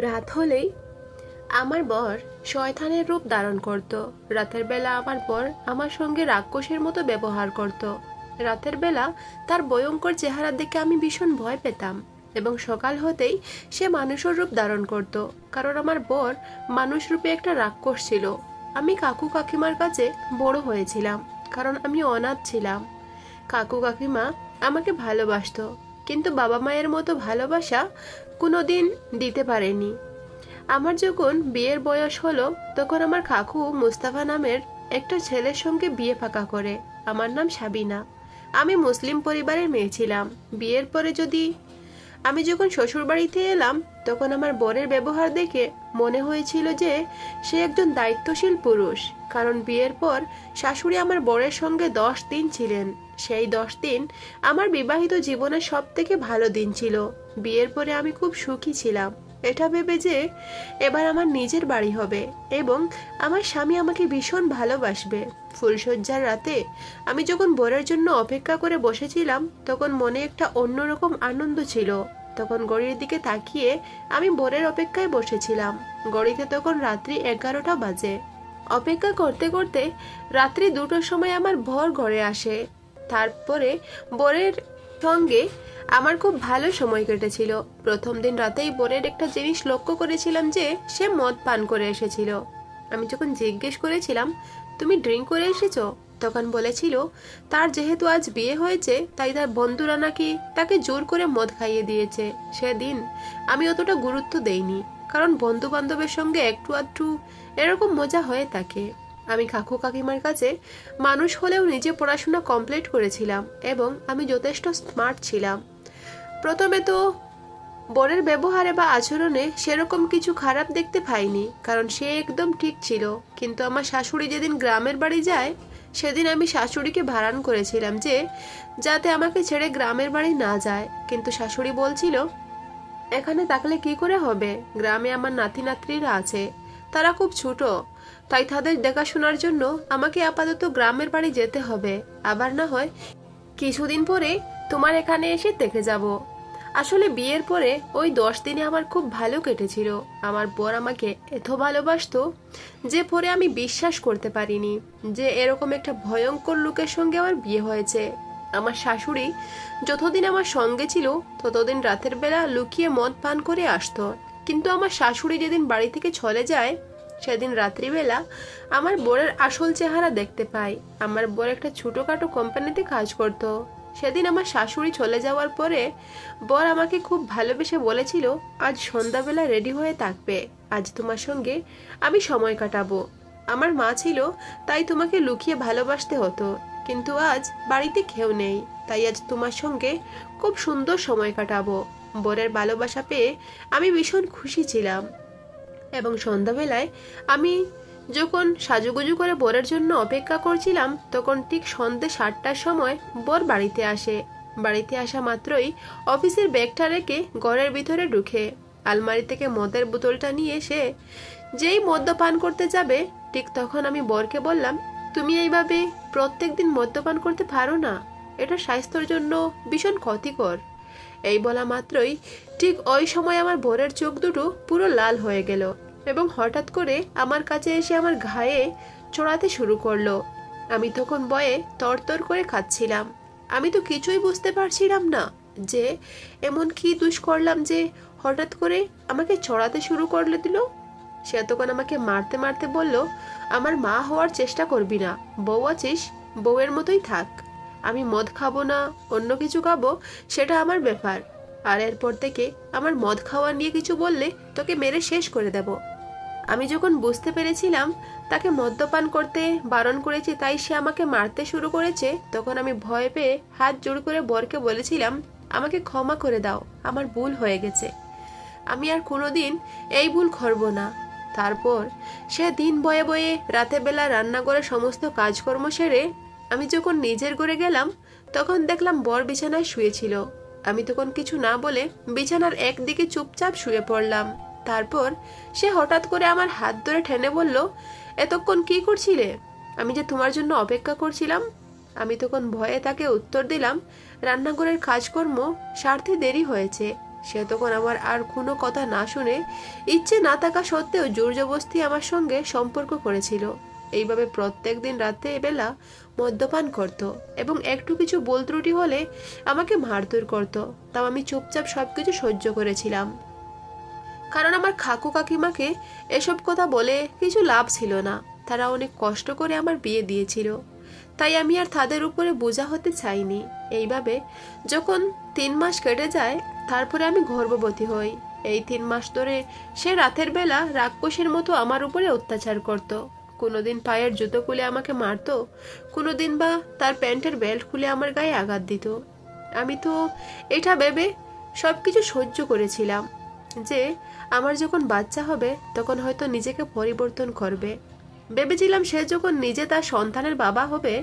রাত হলেই আমার বর শয়তানের রূপ ধারণ করত। রাতের বেলা আমার বর আমার সঙ্গে রাক্ষসের মতো ব্যবহার করত। রাতের বেলা তার ভয়ঙ্কর চেহারা দেখে আমি ভীষণ ভয় পেতাম এবং সকাল হতেই সে মানুষের রূপ ধারণ করত, কারণ আমার বর মানুষ রূপে একটা রাক্ষস ছিল। আমি কাকু কাকিমার কাছে বড় হয়েছিলাম, কারণ আমি অনাথ ছিলাম। কাকু কাকিমা আমাকে ভালোবাসতো, কিন্তু বাবা মায়ের মতো ভালোবাসা কোনোদিন দিতে পারেনি। আমার যখন বিয়ের বয়স হলো, তখন আমার কাকু মুস্তাফা নামের একটা ছেলের সঙ্গে বিয়ে পাকা করে। আমার নাম সাবিনা। আমি মুসলিম পরিবারের মেয়ে ছিলাম। বিয়ের পরে আমি যখন শ্বশুর বাড়িতে এলাম, তখন আমার বরের ব্যবহার দেখে মনে হয়েছিল যে সে একজন দায়িত্বশীল পুরুষ, কারণ বিয়ের পর শাশুড়ি আমার বরের সঙ্গে 10 দিন ছিলেন। সেই 10 দিন আমার বিবাহিত জীবনের সব থেকে ভালো দিন ছিল। বিয়ের পরে আমি খুব সুখী ছিলাম, এটা ভেবে যে এবার আমার নিজের বাড়ি হবে এবং আমার স্বামী আমাকে ভীষণ ভালোবাসবে। ফুলশয্যার রাতে আমি যখন বরের জন্য অপেক্ষা করে বসেছিলাম, তখন মনে একটা অন্যরকম আনন্দ ছিল। তখন ঘড়ির দিকে তাকিয়ে আমি বরের অপেক্ষায় বসেছিলাম। ঘড়িতে তখন রাত্রি 11টা বাজে। অপেক্ষা করতে করতে রাত্রি 2টোর সময় আমার বর ঘরে আসে। তারপরে বরের সঙ্গে আমার খুব ভালো সময় কেটেছিল। প্রথম দিন রাতেই বরের একটা জিনিস লক্ষ্য করেছিলাম যে সে মদ পান করে এসেছিল। আমি যখন জিজ্ঞেস করেছিলাম, তুমি ড্রিঙ্ক করে এসেছো, তখন বলেছিল তার যেহেতু আজ বিয়ে হয়েছে, তাই তার বন্ধুরা নাকি তাকে জোর করে মদ খাইয়ে দিয়েছে। সেদিন আমি অতটা গুরুত্ব দেইনি, কারণ বন্ধু বান্ধবের সঙ্গে একটু আধটু এরকম মজা হয়ে থাকে। আমি কাকু কাকিমার কাছে মানুষ হলেও নিজে পড়াশোনা কমপ্লিট করেছিলাম এবং আমি যথেষ্ট স্মার্ট ছিলাম। প্রথমে তো বরের ব্যবহারে বা আচরণে সেরকম কিছু খারাপ দেখতে পাইনি, কারণ সে একদম ঠিক ছিল। কিন্তু আমার শাশুড়ি যেদিন গ্রামের বাড়ি যায়, সেদিন আমি শাশুড়িকে বারণ করেছিলাম যে যাতে আমাকে ছেড়ে গ্রামের বাড়ি না যায়। কিন্তু শাশুড়ি বলছিল, এখানে থাকলে কি করে হবে, গ্রামে আমার নাতি নাতনিরা আছে, তারা খুব ছোট, তাই তাদের দেখাশোনার জন্য আমাকে আপাতত গ্রামের বাড়ি যেতে হবে। আবার না হয় কিছুদিন পরে তোমার এখানে এসে দেখে যাব। আসলে বিয়ের পরে ওই 10 দিনে আমার খুব ভালো কেটেছিল। আমার বর আমাকে এত ভালোবাসতো যে পরে আমি বিশ্বাস করতে পারিনি যে এরকম একটা ভয়ঙ্কর লোকের সঙ্গে আমার বিয়ে হয়েছে। আমার শাশুড়ি যতদিন আমার সঙ্গে ছিল, ততদিন রাতের বেলা লুকিয়ে মদ পান করে আসতো। কিন্তু আমার শাশুড়ি যেদিন বাড়ি থেকে চলে যায়, সেদিন রাত্রিবেলা আমার বরের আসল চেহারা দেখতে পাই। আমার বর একটা ছোটখাটো কোম্পানিতে কাজ করতো। সেদিন আমার শাশুড়ি চলে যাওয়ার পরে বর আমাকে খুব ভালোবেসে বলেছিল, আজ সন্ধ্যাবেলা রেডি হয়ে থাকবে, আজ তোমার সঙ্গে আমি সময় কাটাবো। আমার মা ছিল, তাই তোমাকে লুকিয়ে ভালোবাসতে হতো, কিন্তু আজ বাড়িতে কেউ নেই, তাই আজ তোমার সঙ্গে খুব সুন্দর সময় কাটাবো। বরের ভালোবাসা পেয়ে আমি ভীষণ খুশি ছিলাম এবং সন্ধ্যাবেলায় আমি যখন সাজুগুজু করে বরের জন্য অপেক্ষা করছিলাম, তখন ঠিক সন্ধ্যে 7টার সময় বর বাড়িতে আসে। বাড়িতে আসা মাত্রই অফিসের ব্যাগটা রেখে ঘরের ভিতরে ঢুকে আলমারি থেকে মদের বোতলটা নিয়ে এসে যেই মদ্যপান করতে যাবে, ঠিক তখন আমি বরকে বললাম, তুমি এইভাবে প্রত্যেকদিন মদ্যপান করতে পারো না, এটা স্বাস্থ্যের জন্য ভীষণ ক্ষতিকর। এই বলা মাত্রই ঠিক ওই সময় আমার বরের চোখ দুটো পুরো লাল হয়ে গেল এবং হঠাৎ করে আমার কাছে এসে আমার ঘায়ে চড়াতে শুরু করলো। আমি তখন ভয়ে তরতর করে খাচ্ছিলাম। আমি তো কিছুই বুঝতে পারছিলাম না যে এমন কি দোষ করলাম যে হঠাৎ করে আমাকে চড়াতে শুরু করলে দিল। সে তখন আমাকে মারতে মারতে বলল, আমার মা হওয়ার চেষ্টা করবি না, বউ আছিস, বউয়ের মতোই থাক। আমি মদ খাবো না অন্য কিছু খাবো, সেটা আমার ব্যাপার, আর এরপর থেকে আমার মদ খাওয়া নিয়ে কিছু বললে তোকে মেরে শেষ করে দেব। আমি যখন বুঝতে পেরেছিলাম তাকে মদ্যপান করতে বারণ করেছি তাই সে আমাকে মারতে শুরু করেছে, তখন আমি ভয় পেয়ে হাত জোড় করে বরকে বলেছিলাম, আমাকে ক্ষমা করে দাও, আমার ভুল হয়ে গেছে, আমি আর কোনোদিন এই ভুল করব না। তারপর সে দিন বয়ে বয়ে রাতে বেলা রান্নাঘরে সমস্ত কাজকর্ম সেরে আমি যখন নিজের ঘরে গেলাম, তখন দেখলাম বর বিছানায় শুয়েছিল। আমি তখন কিছু না বলে বিছানার একদিকে চুপচাপ শুয়ে পড়লাম। তারপর সে হঠাৎ করে আমার হাত ধরে টেনে বলল, এতক্ষণ কি করছিলে? আমি যে তোমার জন্য অপেক্ষা করছিলাম। আমি তখন ভয়ে তাকে উত্তর দিলাম, রান্নাঘরের কাজকর্ম সারতে দেরি হয়েছে, সে তখন আমার আর কোনো কথা না শুনে ইচ্ছে না থাকা সত্ত্বেও জোর জবরদস্তি আমার সঙ্গে সম্পর্ক করেছিল। এইভাবে প্রত্যেক দিন রাতে বেলা মদ্যপান করত এবং একটু কিছু ভুল ত্রুটি হলে আমাকে মারধর করত। তাও আমি চুপচাপ সবকিছু সহ্য করেছিলাম, কারণ আমার কাকু কাকিমাকে এসব কথা বলে কিছু লাভ ছিল না। তারা অনেক কষ্ট করে আমার বিয়ে দিয়েছিল, তাই আমি আর তাদের উপরে বোঝা হতে চাইনি। এইভাবে যখন 3 মাস কেটে যায়, তারপরে আমি গর্ভবতী হই। এই 3 মাস ধরে সে রাতের বেলা রাক্ষসের মতো আমার উপরে অত্যাচার করত। কোনোদিন পায়ের জুতো খুলে আমাকে মারতো, কোনোদিন বা তার প্যান্টের বেল্ট খুলে আমার গায়ে আঘাত দিত। আমি তো এটা ভেবে সবকিছু সহ্য করেছিলাম যে আমার যখন বাচ্চা হবে তখন হয়তো নিজেকে পরিবর্তন করবে। ভেবেছিলাম সে যখন নিজে তার সন্তানের বাবা হবে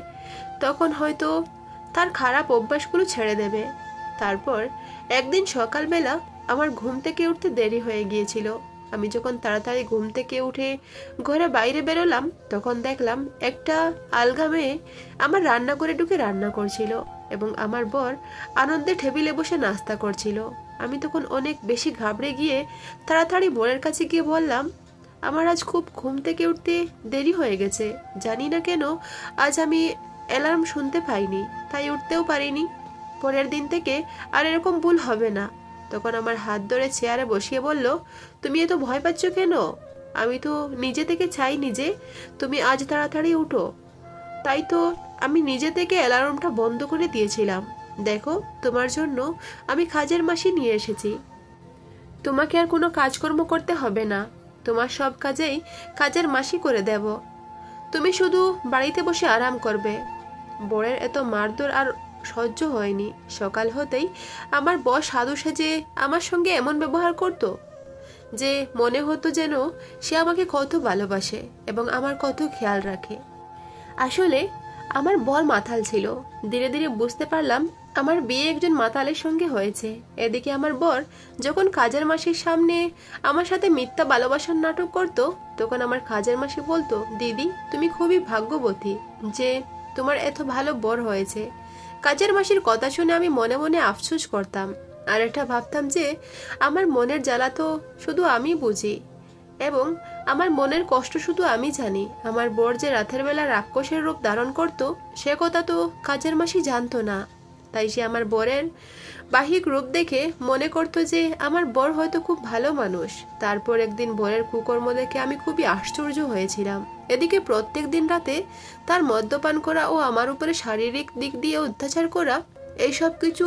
তখন হয়তো তার খারাপ অভ্যাসগুলো ছেড়ে দেবে। তারপর একদিন সকালবেলা আমার ঘুম থেকে উঠতে দেরি হয়ে গিয়েছিল। আমি যখন তাড়াতাড়ি ঘুম থেকে উঠে ঘরে বাইরে বেরোলাম, তখন দেখলাম একটা আলগা মেয়ে আমার রান্নাঘরে ঢুকে রান্না করছিল এবং আমার বর আনন্দে টেবিলে বসে নাস্তা করছিল। আমি তখন অনেক বেশি ঘাবড়ে গিয়ে তাড়াতাড়ি বরের কাছে গিয়ে বললাম, আমার আজ খুব ঘুম থেকে উঠতে দেরি হয়ে গেছে, জানি না কেন আজ আমি অ্যালার্ম শুনতে পাইনি, তাই উঠতেও পারিনি। পরের দিন থেকে আর এরকম ভুল হবে না। তখন আমার হাত ধরে চেয়ারে বসিয়ে বলল, তুমি এত ভয় পাচ্ছ কেন? আমি তো নিজে থেকে চাইনি যে তুমি আজ তাড়াতাড়ি উঠো, তাই তো আমি নিজে থেকে অ্যালার্মটা বন্ধ করে দিয়েছিলাম। দেখো, তোমার জন্য আমি কাজের মাসি নিয়ে এসেছি। তোমাকে আর কোনো কাজকর্ম করতে হবে না, তোমার সব কাজেই কাজের মাসি করে দেব। তুমি শুধু বাড়িতে বসে আরাম করবে। বরের এত মারধর আর সহ্য হয়নি। সকাল হতেই আমার বর সাধু সেজে আমার সঙ্গে এমন ব্যবহার করত যে মনে হতো যেন সে আমাকে কত ভালোবাসে এবং আমার কত খেয়াল রাখে। আসলে আমার বর মাতাল ছিল। ধীরে ধীরে বুঝতে পারলাম আমার বিয়ে একজন মাতালের সঙ্গে হয়েছে। এদিকে আমার বর যখন কাজের মাসির সামনে আমার সাথে মিথ্যা ভালোবাসার নাটক করত, তখন আমার কাজের মাসি বলতো, দিদি তুমি খুবই ভাগ্যবতী যে তোমার এত ভালো বর হয়েছে। কাজের মাসির কথা শুনে আমি মনে মনে আফসোস করতাম আর এটা ভাবতাম যে আমার মনের জ্বালা তো শুধু আমি বুঝি এবং আমার মনের কষ্ট শুধু আমি জানি। আমার বর যে রাতের বেলা রাক্ষসের রূপ ধারণ করত সে কথা তো কাজের মাসি জানতো না। তাই সে আমার বরের বাহ্যিক রূপ দেখে মনে করতো যে আমার বর হয়তো খুব ভালো মানুষ। তারপর একদিন বরের কুকর্ম দেখে আমি খুবই আশ্চর্য হয়েছিলাম। এদিকে প্রত্যেক দিন রাতে তার মদ্যপান করা ও আমার উপরে শারীরিক দিক দিয়ে অত্যাচার করা, এই সব কিছু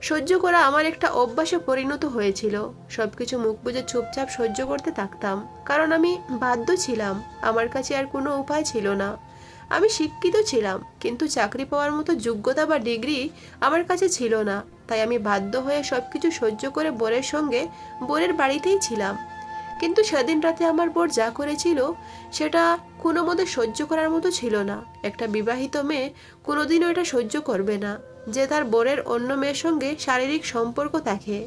সহ্য করা আমার একটা অভ্যাসে পরিণত হয়েছিল। সবকিছু মুখ বুজে চুপচাপ সহ্য করতে থাকতাম, কারণ আমি বাধ্য ছিলাম। আমার কাছে আর কোনো উপায় ছিল না। আমি শিক্ষিত ছিলাম, কিন্তু চাকরি পাওয়ার মতো যোগ্যতা বা ডিগ্রি আমার কাছে ছিল না। তাই আমি বাধ্য হয়ে সবকিছু সহ্য করে বরের সঙ্গে বরের বাড়িতেই ছিলাম। কিন্তু সেদিন রাতে আমার বর যা করেছিল সেটা কোনো মতে সহ্য করার মতো ছিল না। একটা বিবাহিত মেয়ে কোনোদিনও এটা সহ্য করবে না যে তার বরের অন্য মেয়ের সঙ্গে শারীরিক সম্পর্ক থাকে।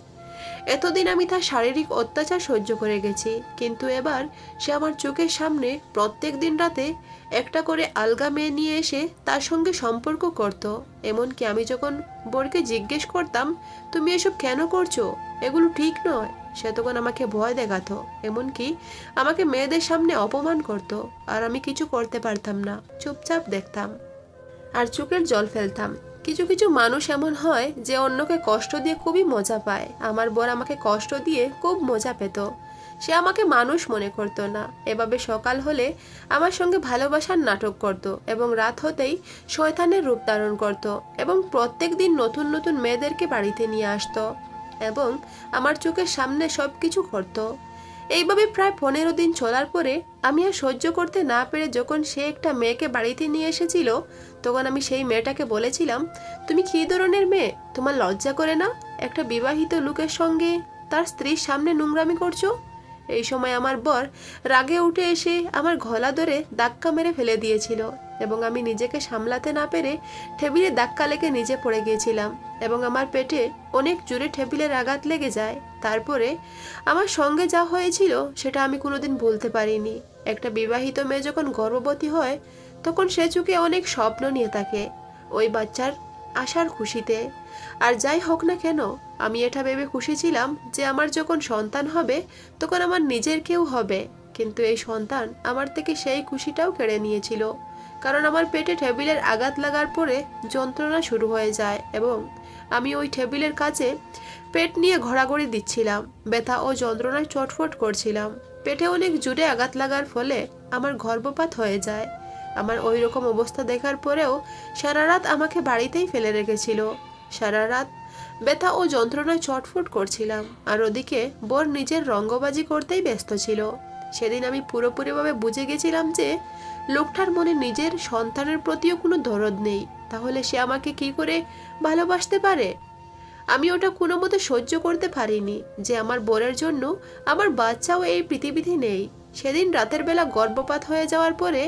এতদিন আমি তার শারীরিক অত্যাচার সহ্য করে গেছি, কিন্তু এবার সে আমার চোখের সামনে প্রত্যেক দিন রাতে একটা করে আলগা মেয়ে নিয়ে এসে তার সঙ্গে সম্পর্ক করত। এমনকি আমি যখন বরকে জিজ্ঞেস করতাম, তুমি এসব কেন করছো, এগুলো ঠিক নয়, সে তখন আমাকে ভয় দেখাতো, এমনকি আমাকে মেয়েদের সামনে অপমান করত। আর আমি কিছু করতে পারতাম না, চুপচাপ দেখতাম আর চোখের জল ফেলতাম। কিছু কিছু মানুষ এমন হয় যে অন্যকে কষ্ট দিয়ে খুবই মজা পায়। আমার বর আমাকে কষ্ট দিয়ে খুব মজা পেত। সে আমাকে মানুষ মনে করত না। এভাবে সকাল হলে আমার সঙ্গে ভালোবাসার নাটক করত এবং রাত হতেই শয়তানের রূপ ধারণ করত এবং প্রত্যেক দিন নতুন নতুন মেয়েদেরকে বাড়িতে নিয়ে আসতো এবং আমার চোখের সামনে সবকিছু করত। এইভাবে প্রায় 15 দিন চলার পরে আমি আর সহ্য করতে না পেরে যখন সে একটা মেয়েকে বাড়িতে নিয়ে এসেছিল, তখন আমি সেই মেয়েটাকে বলেছিলাম, তুমি কি ধরনের মেয়ে, তোমার লজ্জা করে না একটা বিবাহিত লোকের সঙ্গে তার স্ত্রীর সামনে নোংরামি করছো? এই সময় আমার বর রাগে উঠে এসে আমার গলা ধরে ধাক্কা মেরে ফেলে দিয়েছিল এবং আমি নিজেকে সামলাতে না পেরে টেবিলে ধাক্কা লেগে নিচে পড়ে গিয়েছিলাম এবং আমার পেটে অনেক জোরে টেবিলের আঘাত লেগে যায়। তারপরে আমার সঙ্গে যা হয়েছিল সেটা আমি কোনোদিন ভুলতে পারিনি। একটা বিবাহিত মেয়ে যখন গর্ভবতী হয় তখন সে চোখে অনেক স্বপ্ন নিয়ে থাকে ওই বাচ্চার আশার খুশিতে। আর যাই হোক না কেন, আমি এটা ভেবে খুশি ছিলাম যে আমার যখন সন্তান হবে তখন আমার নিজের কেউ হবে, কিন্তু এই সন্তান আমার থেকে সেই খুশিটাও কেড়ে নিয়েছিল। কারণ আমার পেটে টেবিলের আঘাত লাগার পরে যন্ত্রণা শুরু হয়ে যায় এবং আমি ওই টেবিলের কাছে পেট নিয়ে ঘোরাঘুরি দিচ্ছিলাম, ব্যথা ও যন্ত্রণায় চটফট করছিলাম। পেটে অনেক জোরে আঘাত লাগার ফলে আমার গর্ভপাত হয়ে যায়। আমার ওই রকম অবস্থা দেখার পরেও সারা রাত আমাকে বাড়িতেই ফেলে রেখেছিল। সারা রাত ব্যথা ও যন্ত্রণায় চটফট করছিলাম, আর ওদিকে বর নিজের রঙ্গবাজি করতেই ব্যস্ত ছিল। সেদিন আমি পুরোপুরিভাবে বুঝে গেছিলাম যে লোকটার মনে নিজের সন্তানের প্রতিও কোনো দরদ নেই, তাহলে সে আমাকে কি করে ভালোবাসতে পারে? আমি ওটা কোনো মতে সহ্য করতে পারিনি যে আমার বরের জন্য আমার বাচ্চাও এই পৃথিবীতে নেই। সেদিন রাতের বেলা গর্ভপাত হয়ে যাওয়ার পরে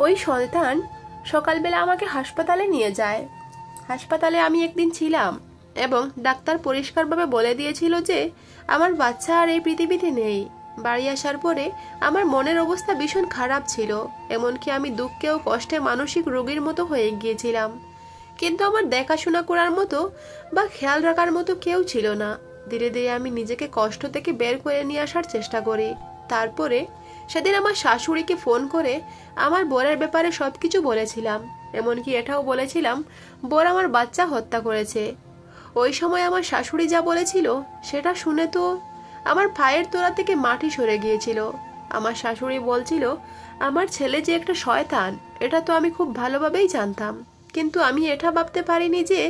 ওই সন্তান সকালবেলা আমাকে হাসপাতালে নিয়ে যায়। হাসপাতালে আমি একদিন ছিলাম এবং ডাক্তার পরিষ্কারভাবে বলে দিয়েছিল যে আমার বাচ্চা আর এই পৃথিবীতে নেই। বাড়ি আসার পরে আমার মনের অবস্থা ভীষণ খারাপ ছিল, এমনকি আমি দুঃখে ও কষ্টে মানসিক রোগীর মতো হয়ে গিয়েছিলাম। কিন্তু আমার দেখাশোনা করার মতো বা খেয়াল রাখার মতো কেউ ছিল না। ধীরে ধীরে আমি নিজেকে কষ্ট থেকে বের করে নিয়ে আসার চেষ্টা করি। তারপরে সেদিন আমার শাশুড়িকে ফোন করে আমার বরের ব্যাপারে সবকিছু বলেছিলাম, এমনকি এটাও বলেছিলাম বর আমার বাচ্চা হত্যা করেছে। ওই সময় আমার শাশুড়ি যা বলেছিল সেটা শুনে তো আমার পায়ের তোড়া থেকে মাটি সরে গিয়েছিল। আমার শাশুড়ি বলছিল আমার ছেলে যে একটা শয়তান, এটা তো আমি খুব ভালোভাবেই জানতাম, কিন্তু আমি এটা ভাবতে পারিনি যে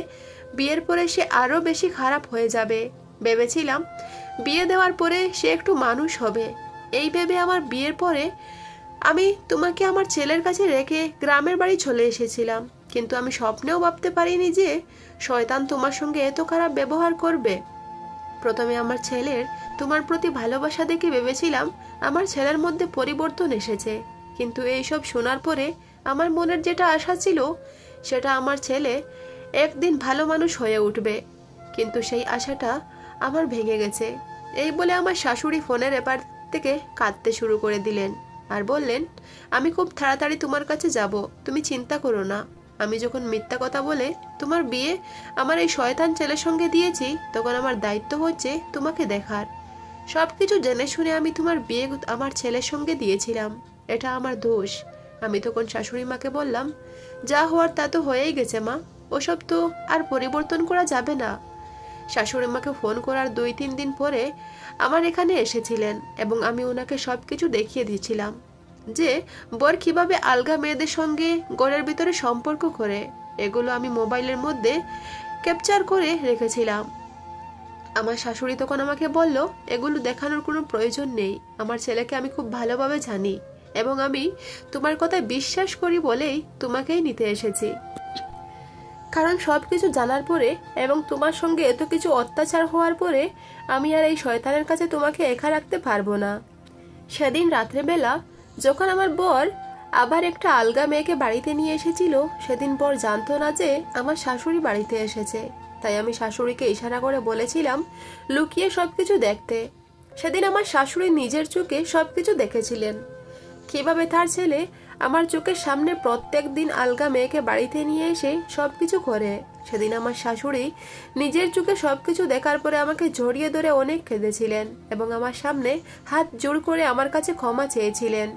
বিয়ের পরে সে আরো বেশি খারাপ হয়ে যাবে। ভেবেছিলাম বিয়ে দেওয়ার পরে সে একটু মানুষ হবে। এই ভেবে আমার বিয়ের পরে আমি তোমাকে আমার ছেলের কাছে রেখে গ্রামের বাড়ি চলে এসেছিলাম, কিন্তু আমি স্বপ্নেও ভাবতে পারিনি যে শয়তান তোমার সঙ্গে এত খারাপ ব্যবহার করবে। প্রথমে আমার ছেলের তোমার প্রতি ভালোবাসা দেখে ভেবেছিলাম আমার ছেলের মধ্যে পরিবর্তন এসেছে, কিন্তু এইসব শোনার পরে আমার মনের যেটা আশা ছিল সেটা আমার ছেলে একদিন ভালো মানুষ হয়ে উঠবে, কিন্তু সেই আশাটা আমার ভেঙে গেছে। এই বলে আমার শাশুড়ি ফোনের এপার থেকে কাঁদতে শুরু করে দিলেন আর বললেন, আমি খুব তাড়াতাড়ি তোমার কাছে যাব, তুমি চিন্তা করো না। আমি যখন মিথ্যা কথা বলে তোমার বিয়ে আমার এই শয়তান ছেলের সঙ্গে দিয়েছি, তখন আমার দায়িত্ব হচ্ছে তোমাকে দেখার। সবকিছু জেনে শুনে আমি তোমার বিয়ে আমার ছেলের সঙ্গে দিয়েছিলাম, এটা আমার দোষ। আমি তখন শাশুড়ি মাকে বললাম, যা হওয়ার তা তো হয়েই গেছে মা, ওসব তো আর পরিবর্তন করা যাবে না। শাশুড়ি মাকে ফোন করার 2-3 দিন পরে আমার এখানে এসেছিলেন এবং আমি ওনাকে সবকিছু দেখিয়ে দিয়েছিলাম যে বর কিভাবে আলগা মেয়েদের সঙ্গে ঘরের ভিতরে সম্পর্ক করে। এগুলো আমি মোবাইলের মধ্যে ক্যাপচার করে রেখেছিলাম। আমার শাশুড়ি তখন আমাকে বলল, এগুলো দেখানোর কোনো প্রয়োজন নেই, আমার ছেলেকে আমি খুব ভালোভাবে জানি এবং আমি তোমার কথায় বিশ্বাস করি বলেই তোমাকেই নিতে এসেছি। কারণ সবকিছু জানার পরে এবং তোমার সঙ্গে এত কিছু অত্যাচার হওয়ার পরে আমি আর এই শয়তানের কাছে তোমাকে একা রাখতে পারবো না। সেদিন রাত্রেবেলা যখন আমার বর আবার একটা আলগা মেয়েকে বাড়িতে নিয়ে এসেছিল, সেদিন বর জানতো না যে আমার শাশুড়ি বাড়িতে এসেছে। তাই আমি শাশুড়িকে ইশারা করে বলেছিলাম লুকিয়ে সবকিছু দেখতে। সেদিন আমার শাশুড়ি নিজের চোখে সবকিছু দেখেছিলেন, কিভাবে তার ছেলে আমার চোখের সামনে প্রত্যেক দিন আলগা মেয়েকে বাড়িতে নিয়ে এসে সবকিছু করে। সেদিন আমার শাশুড়ি নিজের চোখে সবকিছু দেখার পরে আমাকে জড়িয়ে ধরে অনেক কেঁদেছিলেন এবং আমার সামনে হাত জোড় করে আমার কাছে ক্ষমা চেয়েছিলেন।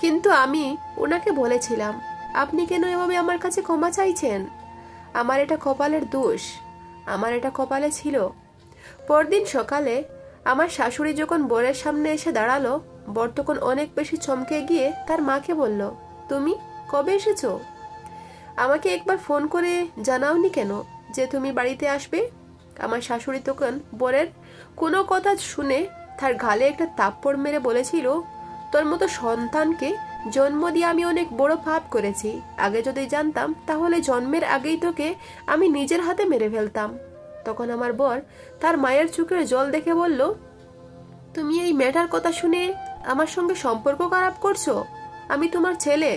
কিন্তু আমি ওনাকে বলেছিলাম, আপনি কেন এভাবে আমার কাছে ক্ষমা চাইছেন? আমার এটা কপালের দোষ, আমার এটা কপালে ছিল। পরদিন সকালে আমার শাশুড়ি যখন বরের সামনে এসে দাঁড়ালো, বর তখন অনেক বেশি চমকে গিয়ে তার মাকে বলল, তুমি কবে এসেছো? আমাকে একবার ফোন করে জানাওনি কেন যে তুমি বাড়িতে আসবে? আমার শাশুড়ি তখন বরের কোনো কথা শুনে তার গালে একটা থাপ্পড় মেরে বলেছিল, তোর মতো সন্তানকে জন্ম দিয়ে আমি অনেক বড় পাপ করেছি। আগে যদি জানতাম তাহলে জন্মের আগেই তোকে আমি নিজের হাতে মেরে ফেলতাম। তখন আমার বর তার মায়ের চোখের জল দেখে বলল, তুমি এই মেয়েটার কথা শুনে আমার সঙ্গে সম্পর্ক খারাপ করছো? আমি তোমার ছেলে।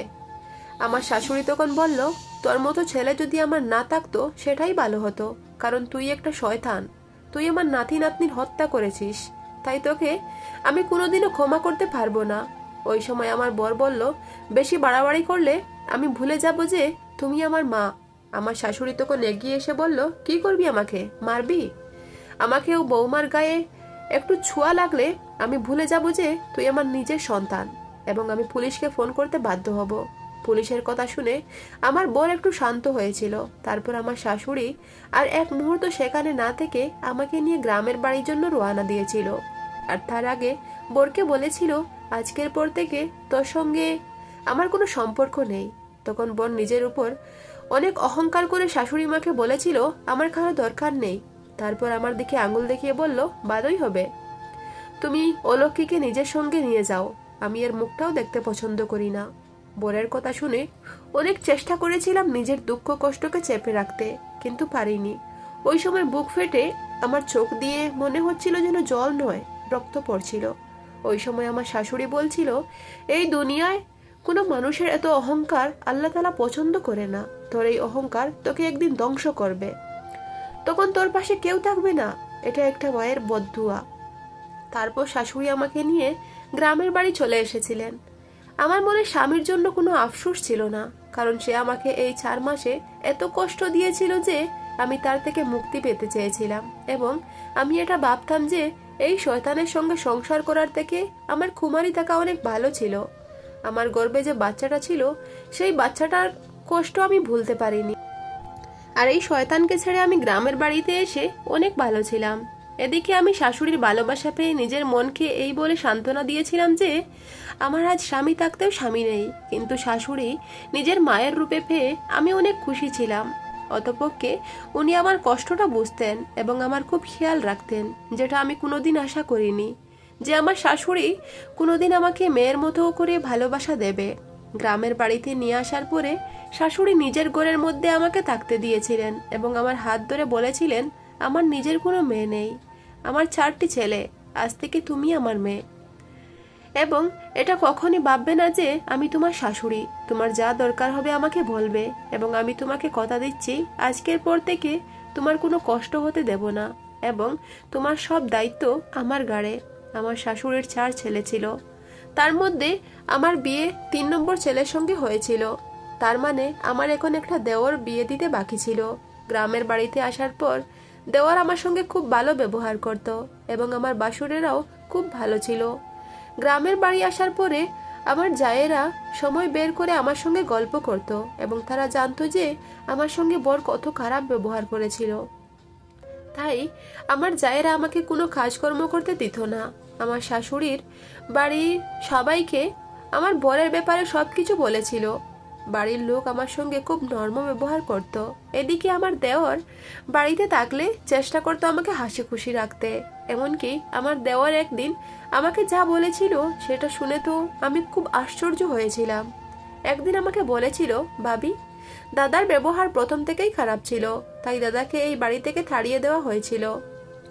আমার শাশুড়ি তখন বলল, তোর মতো ছেলে যদি আমার না থাকতো সেটাই ভালো হতো, কারণ তুই একটা শয়তান, তুই আমার নাতি নাতনির হত্যা করেছিস, তাই তোকে আমি কোনোদিনও ক্ষমা করতে পারবো না। ওই সময় আমার বর বলল, বেশি বাড়াবাড়ি করলে আমি ভুলে যাব যে তুমি আমার মা। আমার শাশুড়ি তখন এগিয়ে এসে বলল, কি করবি, আমাকে মারবি? আমাকেও বৌমার গায়ে একটু ছোঁয়া লাগলে আমি ভুলে যাব যে তুই আমার নিজের সন্তান, এবং আমি পুলিশকে ফোন করতে বাধ্য হব। পুলিশের কথা শুনে আমার বর একটু শান্ত হয়েছিল। তারপর আমার শাশুড়ি আর এক মুহূর্ত সেখানে না থেকে আমাকে নিয়ে গ্রামের বাড়ির জন্য রওনা দিয়েছিল। আর তার আগে বরকে বলেছিল, আজকের পর থেকে তোর সঙ্গে আমার কোনো সম্পর্ক নেই। তখন বোন নিজের উপর অনেক অহংকার করে শাশুড়ি মাকে বলেছিল, আমার কারো দরকার নেই। তারপর আমার দিকে আঙুল দেখিয়ে বলল, বাদই হবে, তুমি অলক্ষীকে নিজের সঙ্গে নিয়ে যাও, আমি এর মুখটাও দেখতে পছন্দ করি না। বোনের কথা শুনে অনেক চেষ্টা করেছিলাম নিজের দুঃখ কষ্টকে চেপে রাখতে, কিন্তু পারিনি। ওই সময় বুক ফেটে আমার চোখ দিয়ে মনে হচ্ছিল যেন জল নয়, রক্ত পড়ছিল। ওই সময় আমার শাশুড়ি বলছিল, এই দুনিয়ায় কোনো মানুষের এত অহংকার আল্লাহ তাআলা পছন্দ করে না, তোর এই অহংকার তোকে একদিন ধ্বংস করবে, তখন তোর পাশে কেউ থাকবে না, এটা একটা মায়ের বদদুয়া। তারপর শাশুড়ি আমাকে নিয়ে গ্রামের বাড়ি চলে এসেছিলেন। আমার মনে স্বামীর জন্য কোনো আফসোস ছিল না, কারণ সে আমাকে এই 4 মাসে এত কষ্ট দিয়েছিল যে আমি তার থেকে মুক্তি পেতে চেয়েছিলাম, এবং আমি এটা ভাবতাম যে এই শয়তানের সঙ্গে সংসার করার থেকে আমার কুমারী থাকা অনেক ভালো ছিল। আমার গর্ভে যে বাচ্চাটা ছিল সেই বাচ্চাটার কষ্ট আমি ভুলতে পারিনি। আর এই শয়তানকে ছেড়ে আমি গ্রামের বাড়িতে এসে অনেক ভালো ছিলাম। এদিকে আমি শাশুড়ির ভালোবাসা পেয়ে নিজের মনকে এই বলে সান্ত্বনা দিয়েছিলাম যে আমার আজ স্বামী থাকতেও স্বামী নেই, কিন্তু শাশুড়ি নিজের মায়ের রূপে পেয়ে আমি অনেক খুশি ছিলাম। অতপক্ষে উনি আমার কষ্টটা বুঝতেন এবং আমার খুব খেয়াল রাখতেন, যেটা আমি কোনোদিন আশা করিনি যে আমার শাশুড়ি কোনোদিন আমাকে মেয়ের মতো করে ভালোবাসা দেবে। গ্রামের বাড়িতে নিয়ে আসার পরে শাশুড়ি নিজের ঘরের মধ্যে আমাকে থাকতে দিয়েছিলেন এবং আমার হাত ধরে বলেছিলেন, আমার নিজের কোনো মেয়ে নেই, আমার 4টি ছেলে, আজ থেকে তুমি আমার মেয়ে, এবং এটা কখনই ভাববে না যে আমি তোমার শাশুড়ি, তোমার যা দরকার হবে আমাকে বলবে, এবং আমি তোমাকে কথা দিচ্ছি আজকের পর থেকে তোমার কোনো কষ্ট হতে দেব না, এবং তোমার সব দায়িত্ব আমার ঘাড়ে। আমার শাশুড়ির 4 ছেলে ছিল, তার মধ্যে আমার বিয়ে 3 নম্বর ছেলের সঙ্গে হয়েছিল। তার মানে আমার এখন একটা দেওর বিয়ে দিতে বাকি ছিল। গ্রামের বাড়িতে আসার পর দেওয়ার আমার সঙ্গে খুব ভালো ব্যবহার করত এবং আমার বাসুরেরাও খুব ভালো ছিল। গ্রামের বাড়ি আসার পরে আমার জায়েরা সময় বের করে আমার সঙ্গে গল্প করত এবং তারা জানতো যে আমার সঙ্গে বর কত খারাপ ব্যবহার করেছিল। তাই আমার জায়েরা আমাকে কোনো কাজকর্ম করতে দিত না। আমার শাশুড়ির বাড়ির সবাইকে আমার বরের ব্যাপারে সবকিছু বলেছিল। বাড়ির লোক আমার সঙ্গে খুব নরম ব্যবহার করত। এদিকে আমার দেওর বাড়িতে থাকলে চেষ্টা করতো আমাকে হাসি খুশি রাখতে। এমনকি আমার দেওর একদিন আমাকে যা বলেছিল সেটা শুনে তো আমি খুব আশ্চর্য হয়েছিলাম। একদিন আমাকে বলেছিল, ভাবি, দাদার ব্যবহার প্রথম থেকেই খারাপ ছিল, তাই দাদাকে এই বাড়ি থেকে তাড়িয়ে দেওয়া হয়েছিল।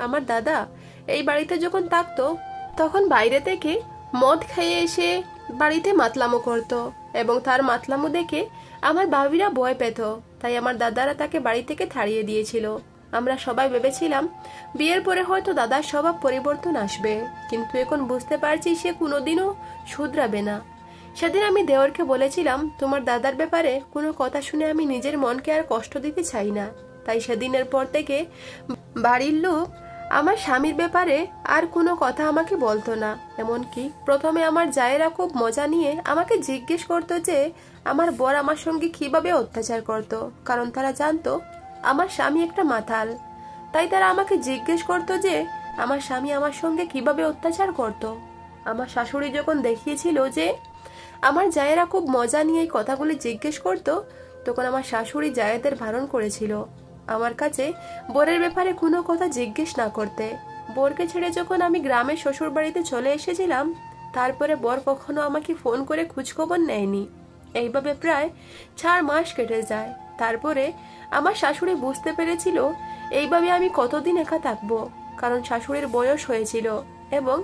আমার দাদা এই বাড়িতে যখন থাকতো তখন বাইরে থেকে মদ খেয়ে এসে বাড়িতে মাতলামো করত এবং তার মাতলামো দেখে আমার ভাবিরা ভয় পেত, তাই আমার দাদারা তাকে বাড়ি থেকে তাড়িয়ে দিয়েছিল। আমরা সবাই ভেবেছিলাম বিয়ের পরে হয়তো দাদার স্বভাব পরিবর্তন আসবে, কিন্তু এখন বুঝতে পারছি সে কোনোদিনও শুধরাবে না। সেদিন আমি দেওরকে বলেছিলাম, তোমার দাদার ব্যাপারে কোনো কথা শুনে আমি নিজের মনকে আর কষ্ট দিতে চাই না। তাই সেদিনের পর থেকে বাড়ির লোক আমার স্বামীর ব্যাপারে আর কোনো কথা আমাকে বলতো না। এমনকি প্রথমে আমার জায়েরা খুব মজা নিয়ে আমাকে জিজ্ঞেস করতো যে আমার বর আমার সঙ্গে কিভাবে অত্যাচার করত, কারণ তারা জানতো আমার স্বামী একটা মাতাল। তাই তারা আমাকে জিজ্ঞেস করতো যে আমার স্বামী আমার সঙ্গে কিভাবে অত্যাচার করত। আমার শাশুড়ি যখন দেখিয়েছিল যে আমার জায়েরা খুব মজা নিয়ে এই কথাগুলি জিজ্ঞেস করত, তখন আমার শাশুড়ি জায়েদের বারণ করেছিল আমার কাছে বরের ব্যাপারে কোনো কথা জিজ্ঞেস না করতে। বরকে ছেড়ে যখন আমি গ্রামের শ্বশুর বাড়িতে চলে এসেছিলাম, তারপরে বর কখনো আমাকে ফোন করে খোঁজখবর নেয়নি। এইভাবে প্রায় 4 মাস কেটে যায়। তারপরে আমার শাশুড়ি বুঝতে পেরেছিল এইভাবে আমি কতদিন একা থাকবো, কারণ শাশুড়ির বয়স হয়েছিল এবং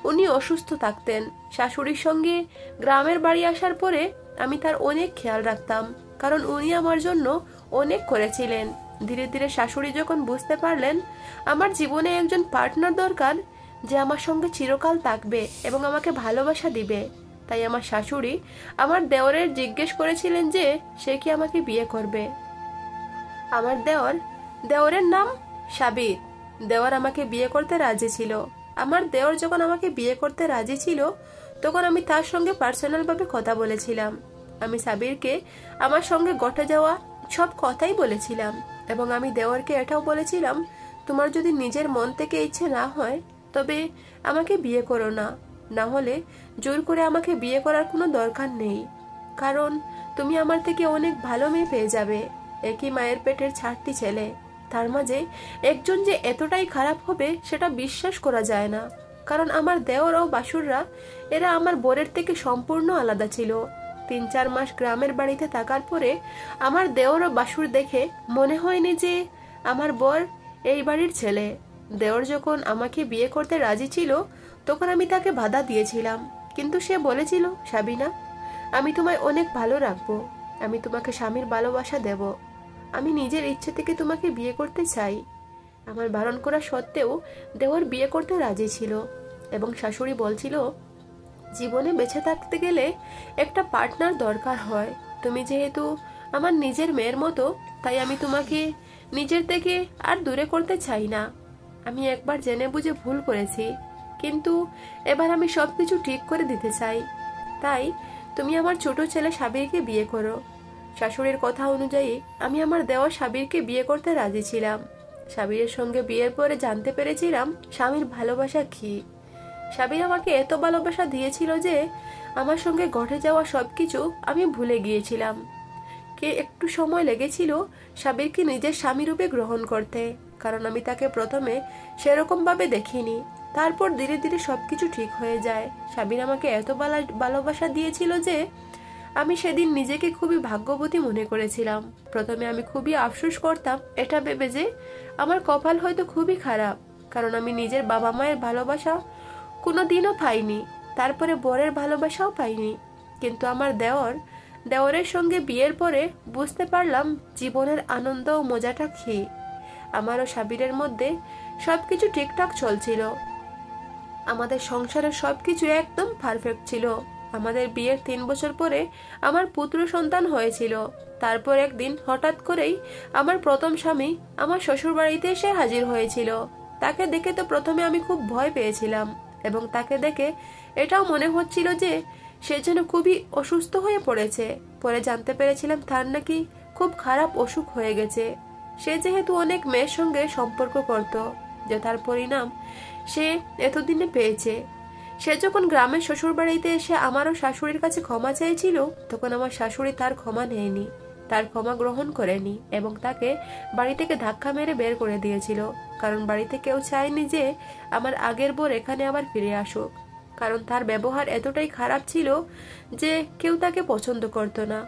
উনি অসুস্থ থাকতেন। শাশুড়ির সঙ্গে গ্রামের বাড়ি আসার পরে আমি তার অনেক খেয়াল রাখতাম, কারণ উনি আমার জন্য অনেক করেছিলেন। ধীরে ধীরে শাশুড়ি যখন বুঝতে পারলেন আমার জীবনে একজন পার্টনার দরকার যে আমার সঙ্গে চিরকাল থাকবে এবং আমাকে ভালোবাসা দিবে, তাই আমার শাশুড়ি আমার দেওরের জিজ্ঞেস করেছিলেন যে সে কি আমাকে বিয়ে করবে। আমার দেওরের নাম সাবির। দেওর আমাকে বিয়ে করতে রাজি ছিল। আমার দেওর যখন আমাকে বিয়ে করতে রাজি ছিল তখন আমি তার সঙ্গে পার্সোনাল ভাবে কথা বলেছিলাম। আমি সাবিরকে আমার সঙ্গে ঘটে যাওয়া সব কথাই বলেছিলাম এবং আমি দেওরকে এটাও বলেছিলাম, তোমার যদি নিজের মন থেকে ইচ্ছে না হয় তবে আমাকে বিয়ে করো না, না হলে জোর করে আমাকে বিয়ে করার কোনো দরকার নেই, কারণ তুমি আমার থেকে অনেক ভালো মেয়ে পেয়ে যাবে। একই মায়ের পেটের 4টি ছেলে, তার মাঝে একজন যে এতটাই খারাপ হবে সেটা বিশ্বাস করা যায় না। কারণ আমার দেওর ও বাসুররা এরা আমার বরের থেকে সম্পূর্ণ আলাদা ছিল। 3-4 মাস গ্রামের বাড়িতে থাকার পরে আমার দেওর ও বাসুর দেখে মনে হয়নি যে আমার বর এই বাড়ির ছেলে। দেওর যখন আমাকে বিয়ে করতে রাজি ছিল তখন আমি তাকে বাধা দিয়েছিলাম, কিন্তু সে বলেছিল, সাবিনা, আমি তোমায় অনেক ভালো রাখবো, আমি তোমাকে স্বামীর ভালোবাসা দেব, আমি নিজের ইচ্ছে থেকে তোমাকে বিয়ে করতে চাই। আমার বারণ করা সত্ত্বেও দেওর বিয়ে করতে রাজি ছিল এবং শাশুড়ি বলছিল, জীবনে বেঁচে থাকতে গেলে একটা পার্টনার দরকার হয়, তুমি যেহেতু আমার নিজের মেয়ের মতো তাই আমি তোমাকে নিজের থেকে আর দূরে করতে চাই না। আমি একবার জেনে বুঝে ভুল করেছি, কিন্তু এবার আমি সবকিছু ঠিক করে দিতে চাই, তাই তুমি আমার ছোট ছেলে সাবিরকে বিয়ে করো। শাশুড়ির কথা অনুযায়ী আমি আমার দেওয়া সাবিরকে বিয়ে করতে রাজি ছিলাম। সাবিরের সঙ্গে বিয়ের পরে জানতে পেরেছিলাম স্বামীর ভালোবাসা কি। সাবির আমাকে এত ভালোবাসা দিয়েছিল যে আমার সঙ্গে ঘটে যাওয়া সবকিছু আমি ভুলে গিয়েছিলাম। কে একটু সময় লেগেছিল সাবিরকে নিজের স্বামী রূপে গ্রহণ করতে, কারণ আমি তাকে প্রথমে সেরকম ভাবে দেখিনি। তারপর ধীরে ধীরে সবকিছু ঠিক হয়ে যায়। সাবির আমাকে এত ভালোবাসা দিয়েছিল যে আমি সেদিন নিজেকে খুবই ভাগ্যবতী মনে করেছিলাম। প্রথমে আমি খুবই আফসোস করতাম এটা ভেবে যে আমার কপাল হয়তো খুবই খারাপ, কারণ আমি নিজের বাবা মায়ের ভালোবাসা কোনোদিনও পাইনি, তারপরে বরের ভালোবাসাও পাইনি। কিন্তু আমার দেওরের সঙ্গে বিয়ের পরে বুঝতে পারলাম জীবনের আনন্দ ও মজাটা কি। আমার ও সাবিরের মধ্যে সবকিছু ঠিকঠাক চলছিল, আমাদের সংসারের সবকিছু একদম পারফেক্ট ছিল। আমাদের বিয়ের 3 বছর পরে আমার পুত্র সন্তান হয়েছিল। তারপর একদিন হঠাৎ করেই আমার প্রথম স্বামী আমার শ্বশুর বাড়িতে এসে হাজির হয়েছিল। তাকে দেখে তো প্রথমে আমি খুব ভয় পেয়েছিলাম এবং তাকে দেখে এটাও মনে হচ্ছিল যে সে যেন খুবই অসুস্থ হয়ে পড়েছে। পরে জানতে পেরেছিলাম তার নাকি খুব খারাপ অসুখ হয়ে গেছে। সে যেহেতু অনেক মেয়ের সঙ্গে সম্পর্ক করত, যে তার পরিণাম সে এতদিনে পেয়েছে। সে যখন গ্রামের শ্বশুর বাড়িতে এসে আমারও শাশুড়ির কাছে ক্ষমা চেয়েছিল তখন আমার শাশুড়ি তার ক্ষমা নেয়নি, তার ক্ষমা গ্রহণ করেনি এবং তাকে বাড়ি থেকে ধাক্কা মেরে বের করে দিয়েছিল। কারণ বাড়িতে কেউ চায়নি যে আমার আগের বর এখানে আবার ফিরে আসুক, কারণ তার ব্যবহার এতটাই খারাপ ছিল যে কেউ তাকে পছন্দ করত না।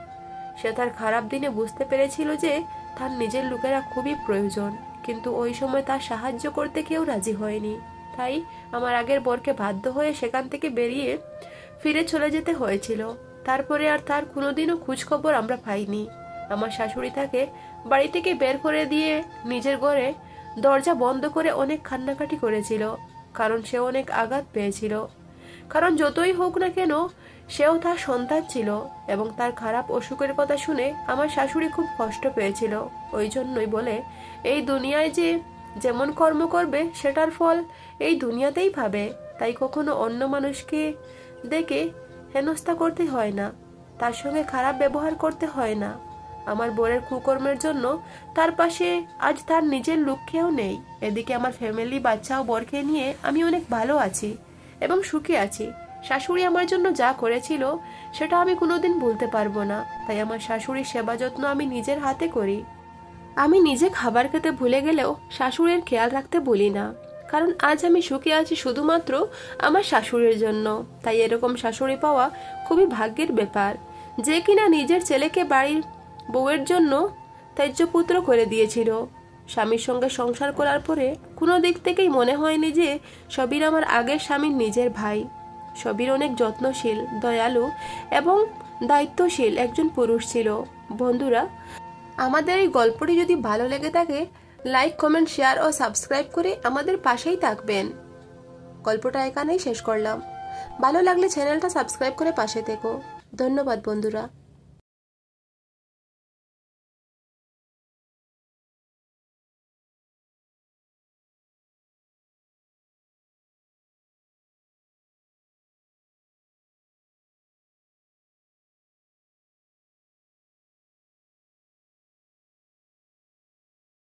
সে তার খারাপ দিনে বুঝতে পেরেছিল যে তার নিজের লোকেরা খুবই প্রয়োজন, কিন্তু ওই সময় তার সাহায্য করতে কেউ রাজি হয়নি। তাই আমার আগের বরকে বাধ্য হয়ে সেখান থেকে বেরিয়ে ফিরে চলে যেতে হয়েছিল। তারপরে আর তার কোনোদিনও খোঁজ খবর আমরা পাইনি। আমার শাশুড়ি তাকে বাড়ি থেকে বের করে দিয়ে নিজের ঘরে দরজা বন্ধ করে অনেক কান্নাকাটি করেছিল, কারণ সে অনেক আঘাত পেয়েছিল। কারণ যতই হোক না কেন সেও তার সন্তান ছিল এবং তার খারাপ অসুখের কথা শুনে আমার শাশুড়ি খুব কষ্ট পেয়েছিল। ওই জন্যই বলে, এই দুনিয়ায় যে যেমন কর্ম করবে সেটার ফল এই দুনিয়াতেই পাবে। তাই কখনো অন্য মানুষকে দেখে হেনস্থা করতে হয় না, তার সঙ্গে খারাপ ব্যবহার করতে হয় না। আমার বরের কুকর্মের জন্য তার পাশে আজ তার নিজের লোক কেউ নেই। এদিকে আমার ফ্যামিলি, বাচ্চা ও বরকে নিয়ে আমি অনেক ভালো আছি এবং সুখী আছি। শাশুড়ি আমার জন্য যা করেছিল সেটা আমি কোনোদিন ভুলতে পারবো না। তাই আমার শাশুড়ির সেবা যত্ন আমি নিজের হাতে করি। আমি নিজে খাবার খেতে ভুলে গেলেও শাশুড়ির খেয়াল রাখতে ভুলি না, কারণ আজ আমি সুখী আছি শুধুমাত্র আমার শাশুড়ির জন্য। তাই এরকম শাশুড়ি পাওয়া খুবই ভাগ্যের ব্যাপার, যে কিনা নিজের ছেলেকে বাড়ির বউয়ের জন্য ত্যায্যপুত্র করে দিয়েছিল। স্বামীর সঙ্গে সংসার করার পরে কোনো দিক থেকেই মনে হয়নি যে সবির আমার আগের স্বামীর নিজের ভাই। সবির অনেক যত্নশীল, দয়ালু এবং দায়িত্বশীল একজন পুরুষ ছিল। বন্ধুরা, আমাদের এই গল্পটি যদি ভালো লেগে থাকে লাইক, কমেন্ট, শেয়ার ও সাবস্ক্রাইব করে আমাদের পাশেই থাকবেন। গল্পটা এখানেই শেষ করলাম। ভালো লাগলে চ্যানেলটা সাবস্ক্রাইব করে পাশে থেকো। ধন্যবাদ বন্ধুরা।